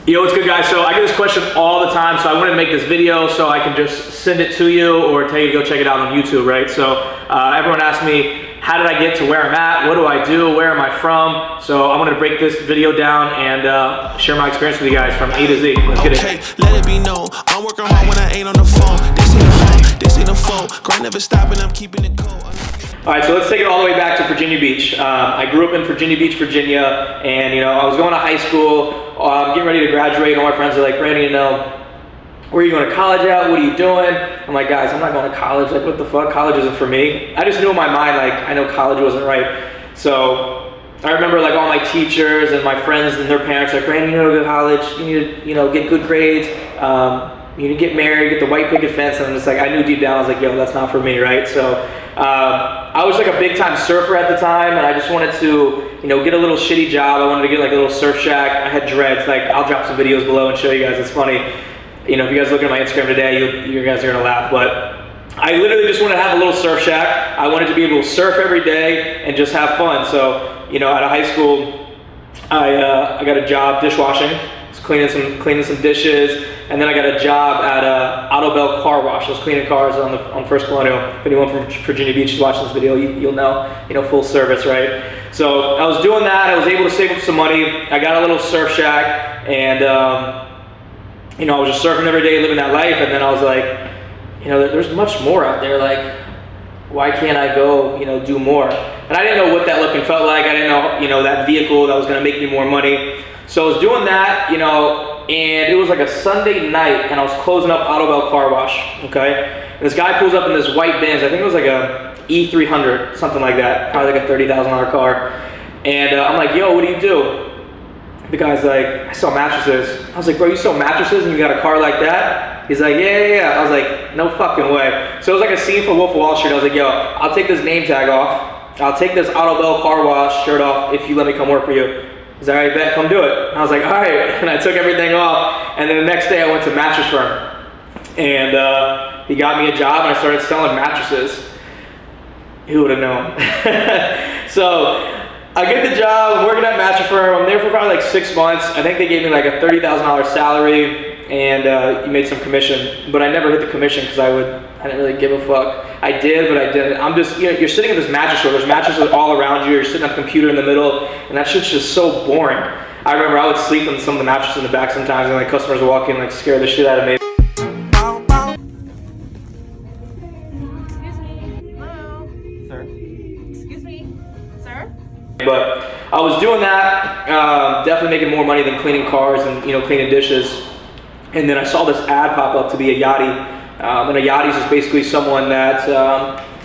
Yo, what's good, guys? So I get this question all the time, so I wanted to make this video so I can just send it to you or tell you to go check it out on YouTube, right? So everyone asks me, how did I get to where I'm at? What do I do? Where am I from? So I wanted to break this video down and share my experience with you guys from A to Z. Let's get it. Let it be known, I'm working hard when I ain't on the phone. This ain't a home, this ain't a phone. Grind never stopping, I'm keeping it cold. All right, so let's take it all the way back to Virginia Beach. I grew up in Virginia Beach, Virginia, and I was going to high school, getting ready to graduate, and all my friends are like, Brandon, where are you going to college at? What are you doing? I'm like, guys, I'm not going to college. Like, what the fuck? College isn't for me. I just knew in my mind, like, I know college wasn't right. So I remember like all my teachers and my friends and their parents like, Brandon, you need to go to college. You need to, get good grades. You need to get married, get the white picket fence. And I'm just like, I knew deep down, I was like, yo, that's not for me, right? So I was like a big time surfer at the time, and I just wanted to, get a little shitty job. I wanted to get like a little surf shack. I had dreads. Like, I'll drop some videos below and show you guys. It's funny. If you guys look at my Instagram today, you guys are gonna laugh, but I literally just wanted to have a little surf shack. I wanted to be able to surf every day and just have fun. So, out of high school, I got a job dishwashing. I was cleaning some dishes, and then I got a job at Autobell car wash. I was cleaning cars on First Colonial. If anyone from Virginia Beach is watching this video, you'll know, full service, right? So I was doing that. I was able to save up some money. I got a little surf shack, and I was just surfing every day, living that life. And then I was like, there's much more out there. Like, why can't I go, do more? And I didn't know what that look and felt like. I didn't know, that vehicle that was gonna make me more money. So I was doing that, and it was like a Sunday night, and I was closing up Autobell car wash, okay? And this guy pulls up in this white Benz. I think it was like a E300, something like that. Probably like a $30,000 car. And I'm like, yo, what do you do? The guy's like, I sell mattresses. I was like, bro, you sell mattresses and you got a car like that? He's like, yeah. I was like, no fucking way. So it was like a scene from Wolf of Wall Street. I was like, yo, I'll take this name tag off. I'll take this Autobell car wash shirt off if you let me come work for you. He's like, all right, bet, come do it. And I was like, all right. And I took everything off. And then the next day I went to Mattress Firm. And he got me a job, and I started selling mattresses. Who would have known? So I get the job, I'm working at Mattress Firm. I'm there for probably like 6 months. I think they gave me like a $30,000 salary, and you made some commission. But I never hit the commission because I didn't really give a fuck. I did, but I didn't. I'm just, you're sitting in this mattress store. There's mattresses all around you. You're sitting at the computer in the middle, and that shit's just so boring. I remember I would sleep on some of the mattresses in the back sometimes, and like customers would walk in and like scare the shit out of me. But I was doing that, definitely making more money than cleaning cars and cleaning dishes. And then I saw this ad pop up to be a yachty. And a yachty is just basically someone that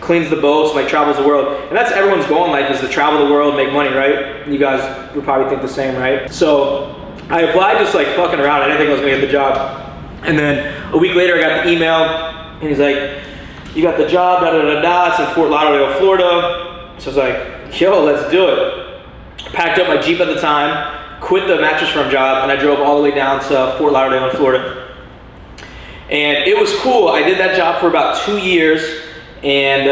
cleans the boats and like travels the world. And that's everyone's goal in life, is to travel the world, make money, right? You guys would probably think the same, right? So I applied just like fucking around. I didn't think I was gonna get the job. And then a week later I got the email, and he's like, you got the job, It's in Fort Lauderdale, Florida. So I was like, yo, let's do it. Packed up my Jeep at the time, quit the Mattress Firm job, and I drove all the way down to Fort Lauderdale in Florida. And it was cool. I did that job for about 2 years, and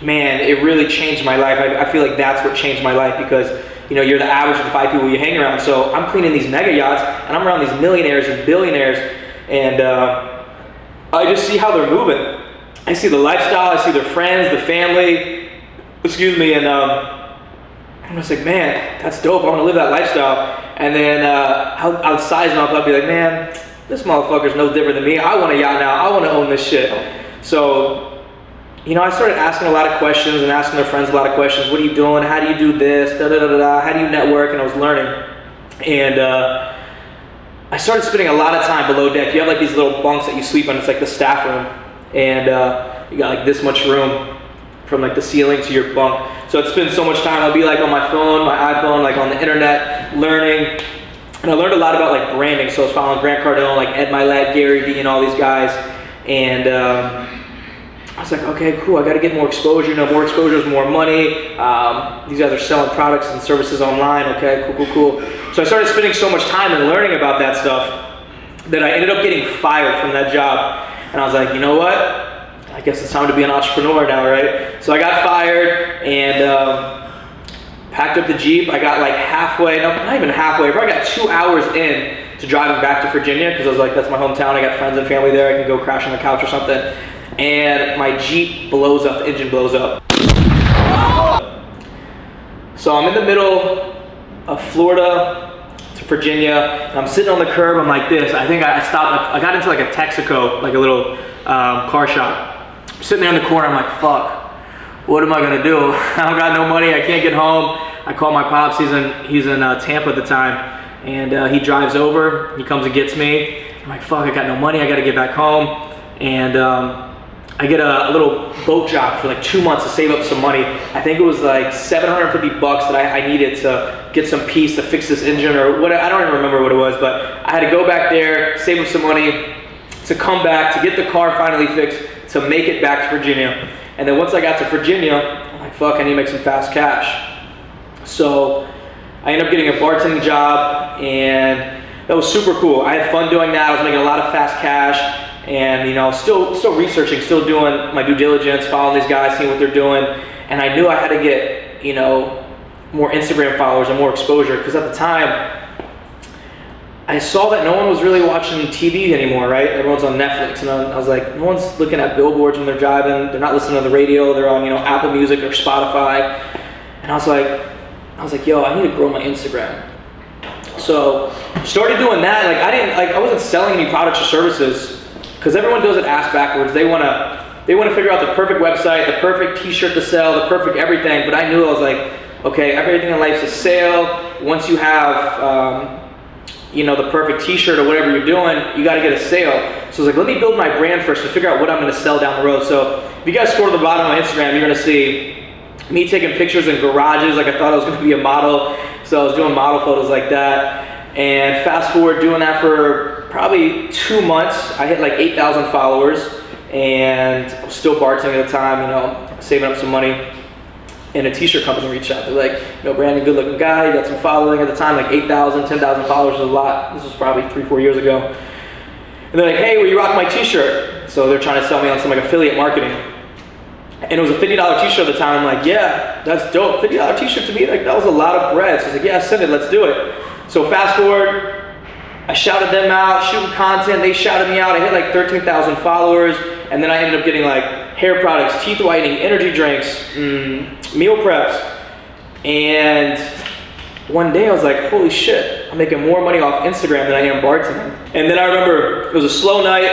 man, it really changed my life. I feel like that's what changed my life, because you're the average of the 5 people you hang around. So I'm cleaning these mega yachts, and I'm around these millionaires and billionaires, and I just see how they're moving. I see the lifestyle, I see their friends, the family, and I'm just like, man, that's dope. I want to live that lifestyle. And then I'd size them up. I'd be like, man, this motherfucker's no different than me. I want a yacht now. I want to own this shit. So, I started asking a lot of questions and asking their friends a lot of questions. What are you doing? How do you do this? How do you network? And I was learning. And I started spending a lot of time below deck. You have like these little bunks that you sleep on. It's like the staff room. And you got like this much room from like the ceiling to your bunk. So I'd spend so much time. I'd be like on my phone, my iPhone, like on the internet, learning. And I learned a lot about like branding. So I was following Grant Cardone, like Ed Milet, Gary Vee, and all these guys. And I was like, okay, cool. I got to get more exposure. More exposure is more money. These guys are selling products and services online. Okay, cool. So I started spending so much time and learning about that stuff that I ended up getting fired from that job. And I was like, you know what? I guess it's time to be an entrepreneur now, right? So I got fired, and packed up the Jeep. I got like halfway, no, not even halfway, I probably got 2 hours in to driving back to Virginia, because I was like, that's my hometown, I got friends and family there, I can go crash on the couch or something. And my Jeep blows up, the engine blows up. So I'm in the middle of Florida to Virginia, and I'm sitting on the curb, I'm like this. I think I stopped, I got into like a Texaco, like a little car shop. I'm sitting there in the corner, I'm like, fuck. What am I gonna do? I don't got no money, I can't get home. I call my pops, he's in Tampa at the time, and he drives over, he comes and gets me. I'm like, fuck, I got no money, I gotta get back home. And I get a little boat job for like 2 months to save up some money. I think it was like $750 that I needed to get some piece to fix this engine or what, I don't even remember what it was, but I had to go back there, save up some money to come back, to get the car finally fixed, to make it back to Virginia. And then once I got to Virginia, I'm like, fuck, I need to make some fast cash. So I ended up getting a bartending job, and that was super cool. I had fun doing that. I was making a lot of fast cash, and you know, still researching, still doing my due diligence, following these guys, seeing what they're doing. And I knew I had to get, you know, more Instagram followers and more exposure, because at the time, I saw that no one was really watching TV anymore, right? Everyone's on Netflix, and I was like, no one's looking at billboards when they're driving. They're not listening to the radio. They're on, you know, Apple Music or Spotify. And I was like, yo, I need to grow my Instagram. So started doing that. Like I wasn't selling any products or services, because everyone does it ass backwards. They wanna figure out the perfect website, the perfect T-shirt to sell, the perfect everything. But I knew, I was like, okay, everything in life's a sale. Once you have you know, the perfect T-shirt or whatever you're doing, you got to get a sale. So I was like, let me build my brand first to figure out what I'm going to sell down the road. So if you guys scroll to the bottom of my Instagram, you're going to see me taking pictures in garages. Like I thought I was going to be a model, so I was doing model photos like that. And fast forward, doing that for probably 2 months, I hit like 8,000 followers, and I was still bartending at the time, you know, saving up some money. And a T-shirt company reached out. They're like, you know, Brandon, good looking guy, you got some following at the time, like 8,000, 10,000 followers is a lot. This was probably 3-4 years ago. And they're like, hey, will you rock my T-shirt? So they're trying to sell me on some like affiliate marketing. And it was a $50 T-shirt at the time. I'm like, yeah, that's dope. $50 T-shirt to me, like that was a lot of bread. So I was like, yeah, send it, let's do it. So fast forward, I shouted them out, shooting content, they shouted me out. I hit like 13,000 followers. And then I ended up getting like hair products, teeth whitening, energy drinks, meal preps. And one day I was like, holy shit, I'm making more money off Instagram than I am bartending. And then I remember it was a slow night,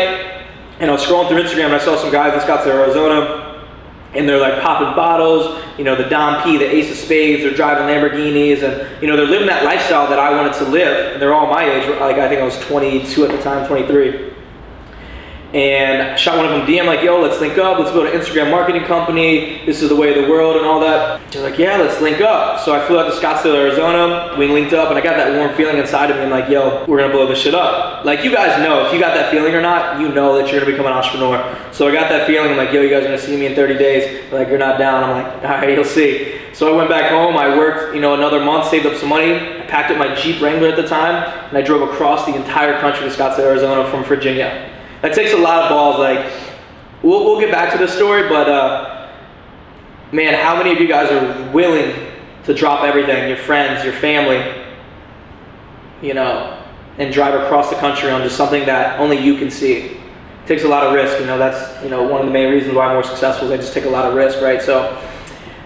and I was scrolling through Instagram, and I saw some guys in Scottsdale, Arizona, and they're like popping bottles, you know, the Dom P, the Ace of Spades, they're driving Lamborghinis, and you know, they're living that lifestyle that I wanted to live. And they're all my age, like I think I was 22 at the time, 23. And I shot one of them DM like, yo, let's link up, let's build an Instagram marketing company, this is the way of the world and all that. They're like, yeah, let's link up. So I flew out to Scottsdale, Arizona, we linked up, and I got that warm feeling inside of me. I'm like, yo, we're gonna blow this shit up. Like, you guys know, if you got that feeling or not, you know that you're gonna become an entrepreneur. So I got that feeling, I'm like, yo, you guys are gonna see me in 30 days. They're like, you're not down. I'm like, all right, you'll see. So I went back home, I worked, you know, another month, saved up some money. I packed up my Jeep Wrangler at the time, and I drove across the entire country to Scottsdale, Arizona from Virginia. That takes a lot of balls. Like, we'll get back to this story, but man, how many of you guys are willing to drop everything, your friends, your family, you know, and drive across the country on just something that only you can see? It takes a lot of risk, you know. That's, you know, one of the main reasons why I'm more successful is I just take a lot of risk, right? So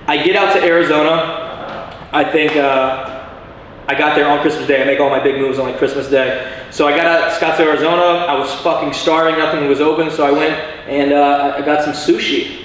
I get out to Arizona. I think I got there on Christmas Day. I make all my big moves on like Christmas Day. So I got out to Scottsdale, Arizona. I was fucking starving, nothing was open, so I went and I got some sushi.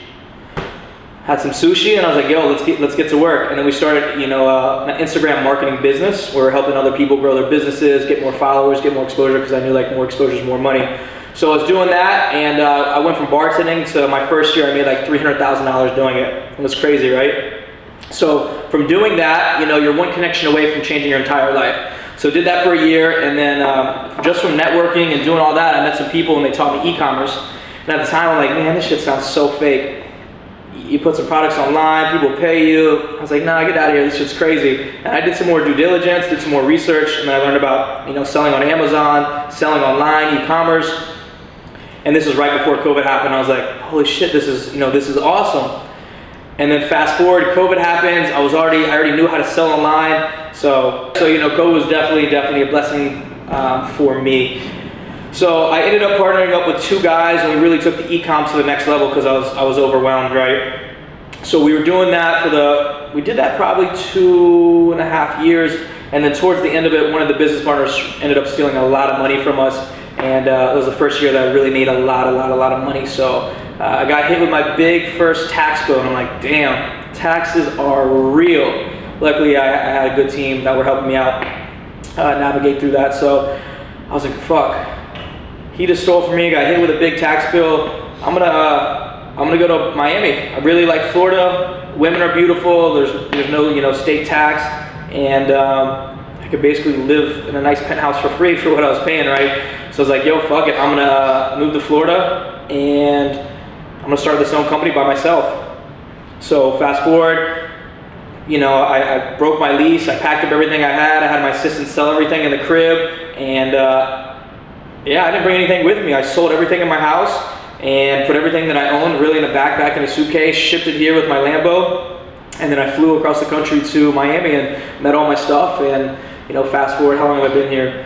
Had some sushi, and I was like, yo, let's get to work. And then we started, you know, an Instagram marketing business. We're helping other people grow their businesses, get more followers, get more exposure, because I knew like more exposure is more money. So I was doing that, and I went from bartending to my first year, I made like $300,000 doing it. It was crazy, right? So from doing that, you know, you're one connection away from changing your entire life. So did that for a year, and then just from networking and doing all that, I met some people and they taught me e-commerce. And at the time, I'm like, man, this shit sounds so fake. You put some products online, people pay you. I was like, nah, get out of here, this shit's crazy. And I did some more due diligence, did some more research, and then I learned about, you know, selling on Amazon, selling online, e-commerce. And this was right before COVID happened. I was like, holy shit, this is, you know, this is awesome. And then fast forward, COVID happens. I already knew how to sell online. So you know, COVID was definitely a blessing for me. So I ended up partnering up with 2 guys, and we really took the e-com to the next level because I was overwhelmed, right? So we were doing that we did that probably 2.5 years, and then towards the end of it, one of the business partners ended up stealing a lot of money from us, and it was the first year that I really made a lot of money. So I got hit with my big first tax bill, and I'm like, damn, taxes are real. Luckily, I had a good team that were helping me out navigate through that. So I was like, fuck. He just stole from me, got hit with a big tax bill. I'm gonna go to Miami. I really like Florida. Women are beautiful. There's no, you know, state tax, and I could basically live in a nice penthouse for free for what I was paying, right? So I was like, yo, fuck it. I'm gonna move to Florida, and I'm gonna start this own company by myself. So fast forward, you know, I broke my lease. I packed up everything I had. I had my assistant sell everything in the crib, and yeah, I didn't bring anything with me. I sold everything in my house and put everything that I owned really in a backpack in a suitcase, shipped it here with my Lambo, and then I flew across the country to Miami and met all my stuff. And you know, fast forward, how long have I been here?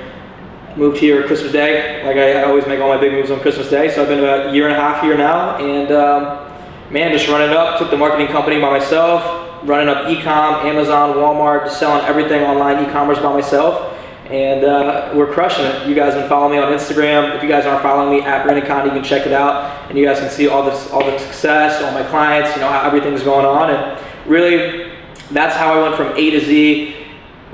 Moved here Christmas Day. Like I always make all my big moves on Christmas Day. So I've been about 1.5 years here now, and man, just running it up. Took the marketing company by myself, running up e-com, Amazon, Walmart, just selling everything online e-commerce by myself. And we're crushing it. You guys can follow me on Instagram. If you guys aren't following me at Brandon Conti, you can check it out, and you guys can see all the success, all my clients, you know, how everything's going on. And really, that's how I went from A to Z.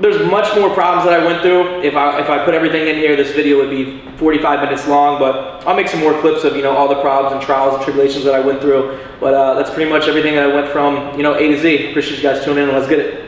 There's much more problems that I went through. If I put everything in here, this video would be 45 minutes long, but I'll make some more clips of, you know, all the problems and trials and tribulations that I went through. But that's pretty much everything that I went from, you know, A to Z. Appreciate you guys tuning in, and let's get it.